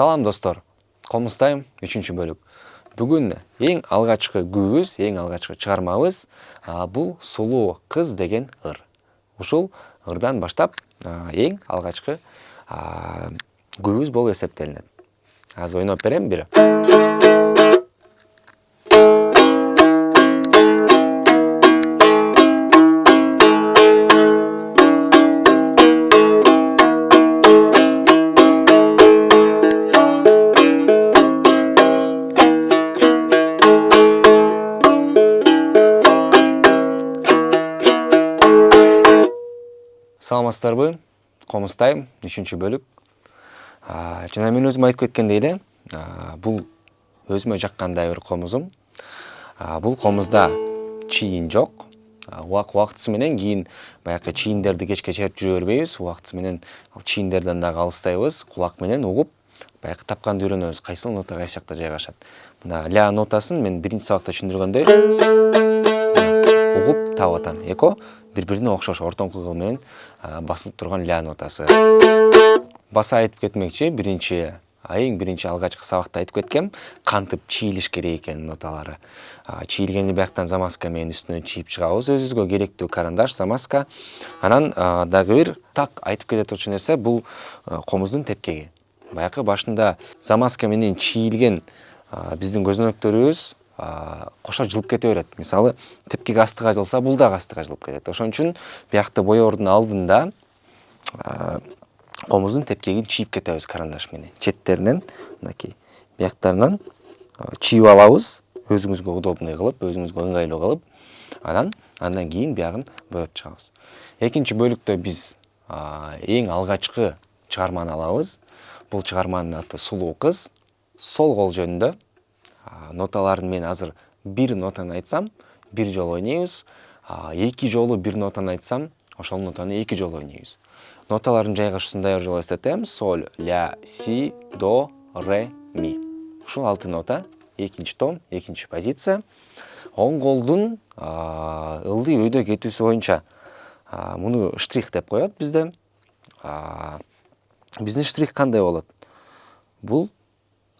Салам достор, комуздайм 3 бөлүк. Бүгүн эң алгачкы күүбүз, эң алгачкы чыгармабыз бул сулуу кыз деген ыр. Ушул ырдан баштап эң алгачкы күүбүз болуп эсептелинет. Азыр ойноп берем бир. Саламатсыздарбы? Комуздайм 3 бөлүк. Жана мен өзүм айтып кеткендей эле, бул өзүмө жаккандай бир комузум. Бул комузда чийин жок. Убактысы менен кийин баягы чийиндерди кечке чегип жүрө бербейбиз. Убактысы менен ал чийиндерден дагы алыстайбыз. Кулак менен угуп, баягы тапканды үйрөнөбүз. Кайсыл нота кайсы жакта жайгашат. Мына ля нотасын мен биринчи сабакта түшүндүргөндөй угуп таап атам. Эко бири-бирине окшош ортоңку кыл менен басылып турган ля нотасы. Баса айтып кетмекчи, эң биринчи алгачкы сабакта айтып кеткем, кантип чийилиш керек экен ноталары. Чийилгенди бияктан замазка менен үстүнө чийип чыгабыз, өзүбүзгө керектүү карандаш, замазка. Анан дагы бир так айтып кете турчу нерсе бул комуздун тепкеги. Баягы башында замазка менен чийилген биздин көзөнөктөрүбүз кошо жылып кете берет. Мисалы, тепкеги астыга жылса, бул дагы астыга жылып кетет. Ошон үчүн биякты боёордун алдында комуздун тепкегин чийип кетебиз карандаш менен. Четтеринен, мынакей, бияктарынан чийип алабыз, өзүңүзгө удобный кылып, өзүңүзгө ыңгайлуу кылып, андан кийин биягын боеп чыгабыз. Экинчи бөлүктө биз эң алгачкы чыгарманы алабыз. Бул чыгарманын аты «Сулуу кыз». Сол кол жөнүндө. Ноталарын мен азыр бир нотаны айтсам, бир жолу ойнойбуз. 2 жолу бир нотаны айтсам, ошол нотаны 2 жолу ойнойбуз. Ноталарын жайгашуусундай бир жолу эстетем. Соль, ля, си, до, ре, ми. Ушул 6 нота, экинчи тон, экинчи позиция. Оң колдун ылдый өйдө кетүүсү боюнча муну штрих деп коет бизде. Биздин штрих кандай болот? Бул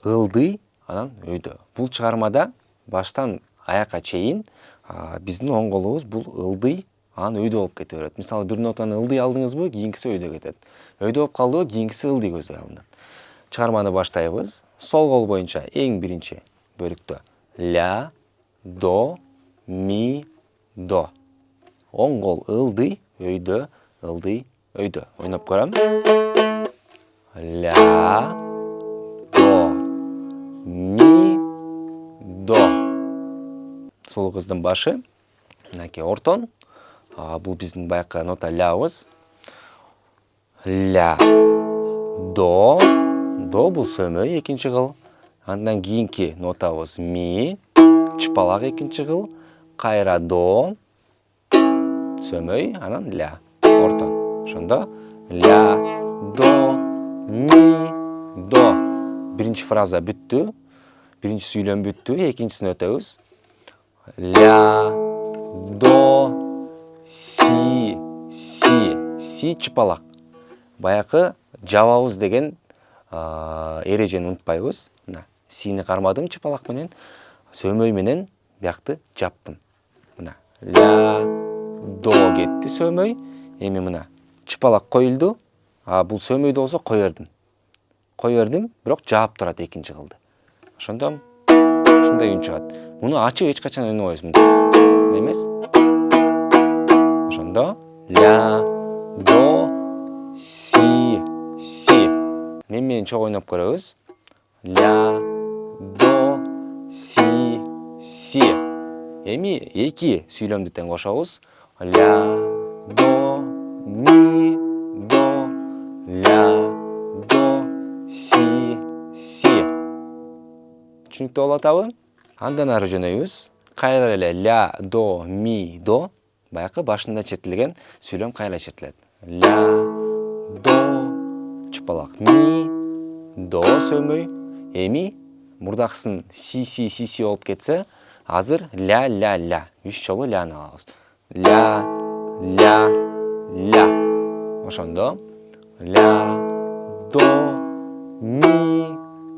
ылдый, анан өйдө. Бул чыгармада баштан аякка чейин биздин оң колубуз бул ылдый, анан өйдө болуп кете берет. Мисалы, бир нотаны ылдый алдыңызбы, кийинкиси өйдө кетет. Өйдө болуп калдыбы, кийинкиси ылдый көздөй алынат. Чыгарманы баштайбыз. Сол кол боюнча эң биринчи бөлүктө ля, до, ми, до. Оң кол ылдый, өйдө, ылдый, өйдө. Ойноп көрөм. Ля, до, ми, до. Сулуу кыздын башы. Мынакей ортон. Бул биздин баякы нота лябыз. Ля, до. До бул сөмөй экинчи кыл. Андан кийинки нотабыз ми. Чыпалак экинчи кыл. Кайра до. Сөмөй, анан ля. Ортон. Ошондо ля, до, ми, до. Биринчи фраза бүттү. Биринчи сүйлөм бүттү. Экинчисин өтөбүз. Ля, до, си, си. Си чыпалак. Баякы жабабыз деген эрежени унутпайбыз. Мына сини кармадым чыпалак менен, сөмөй менен биякты жаптым. Мына ля, до кетти сөмөй. Эми мына чыпалак коюлду. Бул сөмөйдө болсо кой бердим, бирок жаап турат экинчи кылды. Ошондо ушундай үн чыгат. Муну ачык эч качан ойнобойбуз. Эмес? Ошондо ля, до, си, си. Мен чогуу ойноп көрөбүз. Ля, до, си, си. Эми эки сүйлөмдү тең кошобуз. Ля, до, ми, до. Ля, до, си, си. Түшүнүктүү болуп атабы? Андан ары жөнөйбүз. Кайра эле ля, до, ми, до. Баякы башында чертилген сүйлөм кайра чертилет. Ля, до, чыпалак ми, до сөмөй. Эми мурдакысын си, си, си, си болуп кетсе, азыр ля, ля, ля. 3 жолу ляны алабыз. Ля, ля, ля. Ошондо ля, до, ми,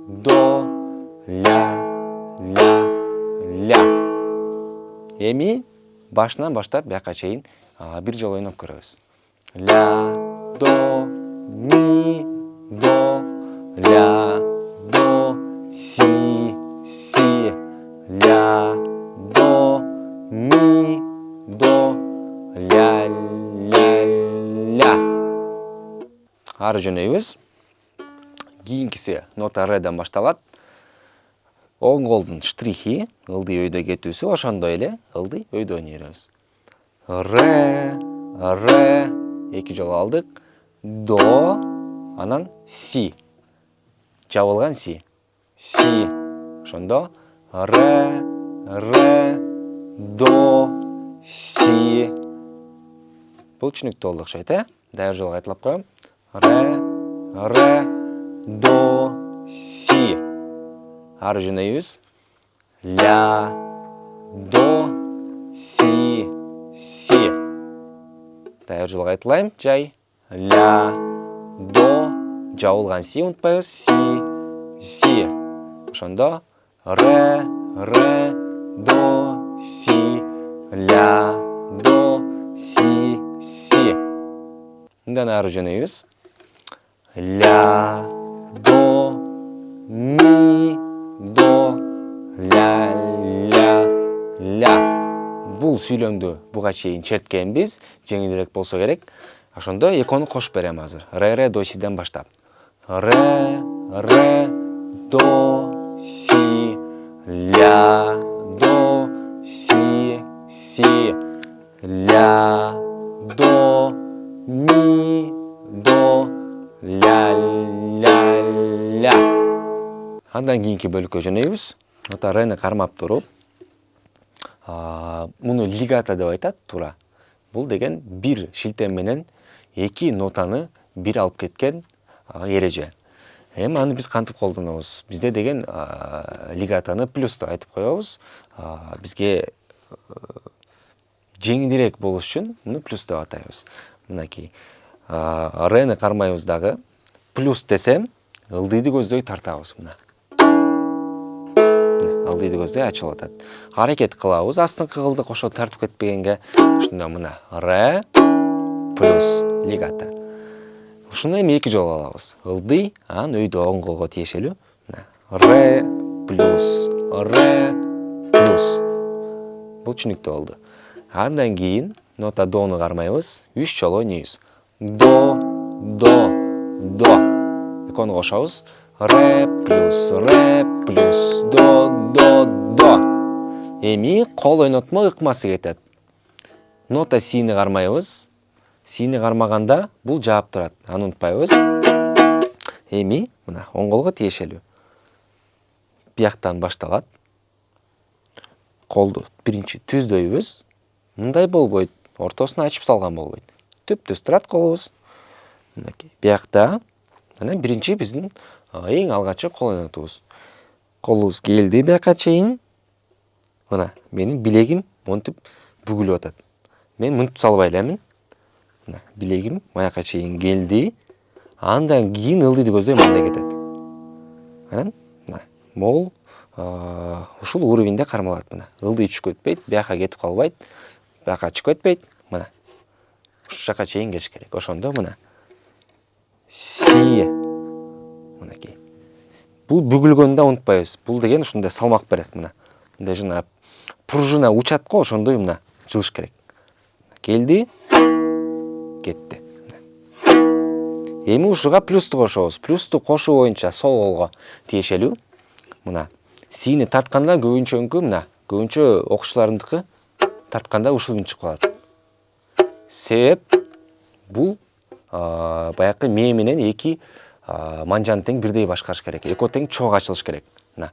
до, ля. Эми башынан баштап бияка чейин бир жолу ойноп көрөбүз. Ля, до, ми, до, ля, до, си, ля, до, ми, до, ля. Ары жөнөйбүз. Кийинкиси нота реден башталат. Оң колдун штрихи, ылдый өйдө кетүүсү, ошондой эле ылдый өйдө ойнойбуз. Ре, эки жолу алдык. До, анан си. Жабылган си. Ошондо ре, до, си. Бул түшүнүктүү болду окшойт, Дагы жолу кайталап коем. Ре, до, си. Ары жөнөйбүз. Ля, до, си. Дагы жолу кайталайм. Жай. Ля, до, жабылган си унутпайбыз. Си. Ошондо ре, до, си. Ля, до, си. Мындан ары жөнөйбүз. Ля, до, ми, до, ля. Бул сүйлөмдү буга чейин черткенбиз, жеңилирээк болсо керек. Ошондо экөөнү кошуп берем азыр. Ре, до, сиден баштап. Ре, до, си, ля, до, си, ля, до, ми, до, ля. Андан кийинки бөлүккө жөнөйбүз. Нота рени кармап туруп, муну лигата деп айтат, туура. Бул деген бир шилтем менен эки нотаны бир алып кеткен эреже. Эми аны биз кантип колдонобуз? Бизде деген лигатаны плюс деп айтып коебуз. Бизге жеңилирээк болуш үчүн муну плюс деп атайбыз. Мынакей. Рени кармайбыз дагы. Плюс десем, ылдыйды көздөй тартабыз мына. Ылдыйды көздөй ачылып атат. Аракет кылабыз, астыңкы кылды кошо тартып кетпегенге. Ушунда мына ре плюс лигата. Ушуну эми эки жолу алабыз. Ылдый, анан өйдө оң колго тиешелүү. Ре плюс. Бул түшүнүктүү болду. Андан кийин нота дону кармайбыз, 3 жолу ойнойбуз. До. Экөөнү кошобуз. Ре плюс, до. Эми кол ойнотмо ыкмасы кетет. Нота сини кармайбыз. Сини кармаганда бул жаап турат. Аны унутпайбыз. Эми мына оң колго тиешелүү. Бияктан башталат. Колду биринчи түздөйбүз. Мындай болбойт. Ортосуна ачып салган болбойт. Түп-түз турат колубуз. Мынакей. Биякта анан биринчи биздин эң алгачкы кол ойнотубуз. Колубуз келди бияка чейин. Мына менин билегим монтип бүгүлүп атат. Мен мынтип салбай эленмин. Мына билегим маяка чейин келди. Андан кийин ылдыйды көздөй мындай кетет. Анан мына мол ушул уровеньде кармалат мына. Ылдый түшүп кетпейт, бияка кетип калбайт, бияка чыгып кетпейт. Мына ушу жака чейин келиш керек. Ошондо мына си. Мынакей. Бул бүгүлгөндө унутпайбыз. Бул деген ушундай салмак берет мына. Мындай жана пружина учат го, ошондой мына жылыш керек. Келди, кетти. Эми ушуга плюсту кошобуз. Плюсту кошуу боюнча сол колго тиешелүү. Мына сини тартканда көбүнчөңкү мына, көбүнчө окуучуларымдыкы тартканда ушул үн чыгып калат. Себеп бул баякы мээ менен эки манжаны тең бирдей башкарыш керек. Экөө тең чогуу ачылыш керек. Мына.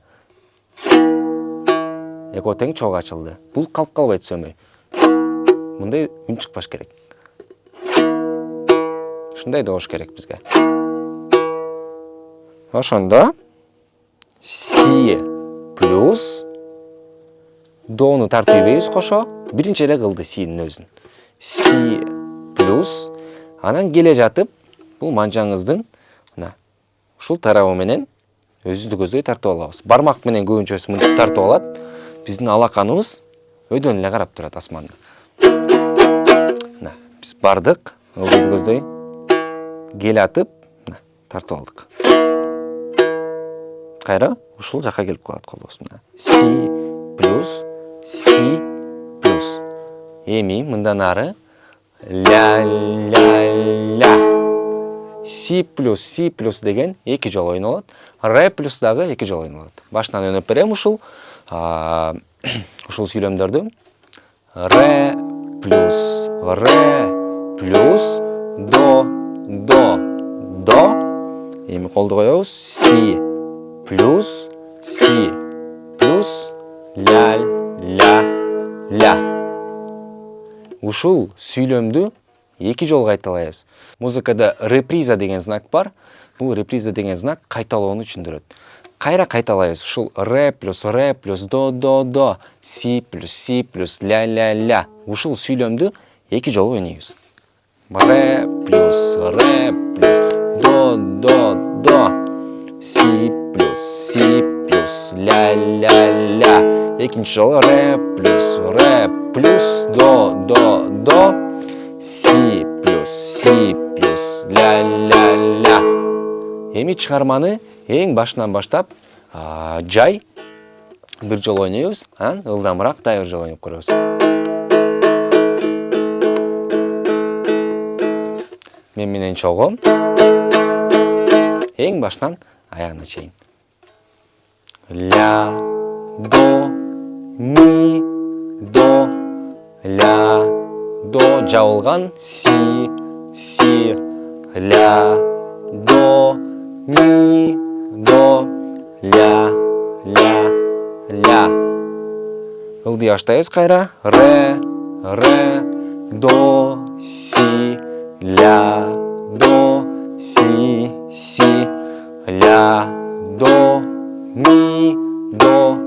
Экөө тең чогуу ачылды. Бул калып калбайт сөмөй. Мындай үн чыкпаш керек. Ушундай да болуш керек бизге. Ошондо си плюс дону тартыбайбыз кошо. Биринчи эле кылды синин өзүн. Си плюс анан келе жатып бул манжаңыздын мына ушул тарабы менен өзүбүздү тартып алабыз. Бармак менен көбүнчөсү мынтип тартып алат. Биздин алаканыбыз өйдөн эле карап турат асманда. Биз бардык, ылдыйды көздөй. Кел атып, тартып алдык. Кайра ушул жака келип калат колубуз. Си плюс, си плюс. Эми мындан ары ля ля ля. Си плюс деген 2 жолу ойнолот. Ре плюс дагы 2 жолу ойнолот. Башынан өнөп берем ушул сүйлөмдөрдү. Ре плюс, до, до. Эми колду коебуз. Си плюс, ля, ля, ля. Ушул сүйлөмдү 2 жолу кайталайбыз. Музыкада реприза деген знак бар. Бул реприза деген знак кайталоону түшүндүрөт. Кайра кайталайбыз. Ушул ре плюс, до, до, си плюс, ля, ля, ля. Ушул сүйлөмдү 2 жолу ойнойбуз. Ре плюс, до, до, си плюс, ля, ля, ля. Экинчи жолу ре плюс, до, до, си плюс, ля, ля, ля. Эми чыгарманы эң башынан баштап жай бир жолу ойнойбуз, анан ылдамыраак дагы бир жолу ойноп көрөбүз. Мен менен чогуу. Эң башынан аягына чейин. Ля, до, ми, до, ля, до, жабылган, си, ля, до, ми, до, ля, ля, ля. Ылдый баштайбыз кайра. Ре, до, си, ля, до, си, ля, до, ми, до,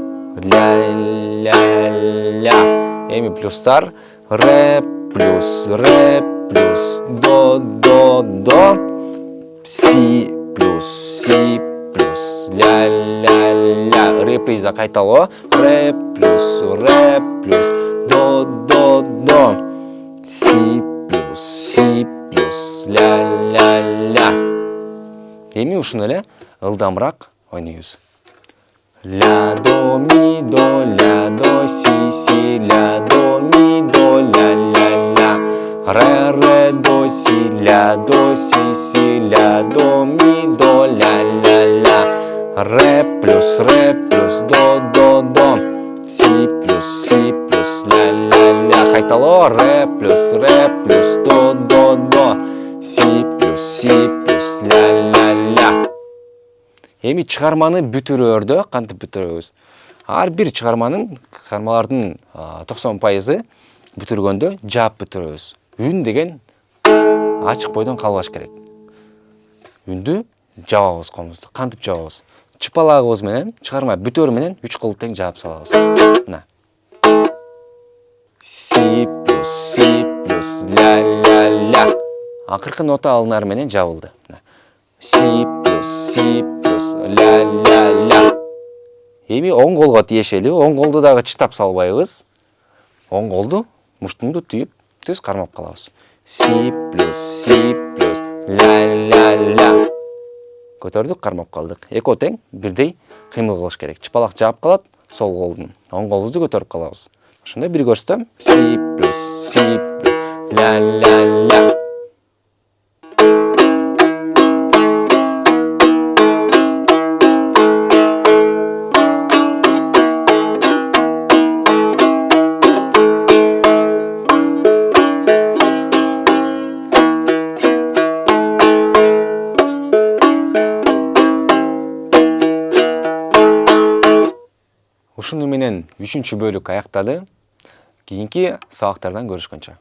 ля, ля, ля. Эми плюстар. Ре плюс, до, до, до, си плюс, ля, ля, ля. Реприза кайталоо. Ре плюс, до, до, до, си плюс, ля, ля, ля. Эми ушуну эле ылдамыраак ойнойбуз. Ля, до, ми, до, ля, до, си, ля, до, ми, до, ля, ля, ля. Ре, до, си, ля, ля, до, ми, до, ля, ля, ля. Ре плюс, до, до, до, си плюс, ля, ля, ля. Кайталоо. Ре плюс, до, до, до, си плюс, ля, ля, ля. Эми чыгарманы бүтүрөөрдө кантип бүтүрөбүз? Ар бир чыгармалардын 90% бүтүргөндө жаап бүтүрөбүз. Үн деген ачык бойдон калбаш керек. Үндү жабабыз колубузду. Кантип жабабыз? Чыпалагыбыз менен, чыгарма бүтөр менен 3 колду тең жаап салабыз. Мына. Си плюс, ля, ля, ля. Акыркы нота алынар менен жабылды. Си плюс, ля, ля, ля. Эми оң колго тиешели, оң колду дагы чытап салбайбыз. Оң колду муштумду түйүп, түз кармап калабыз. Си плюс, ля, ля, ля. Көтөрдүк, кармап калдык. Экөө тең бирдей кыймыл кылыш керек. Чыпалак жаап калат, сол колдун. Оң колубузду көтөрүп калабыз. Ошондой бир көрсөтөм. Си плюс, ля, ля, ля. Ушуну менен 3-бөлүк аяктады. Кийинки сабактардан көрүшкөнчө.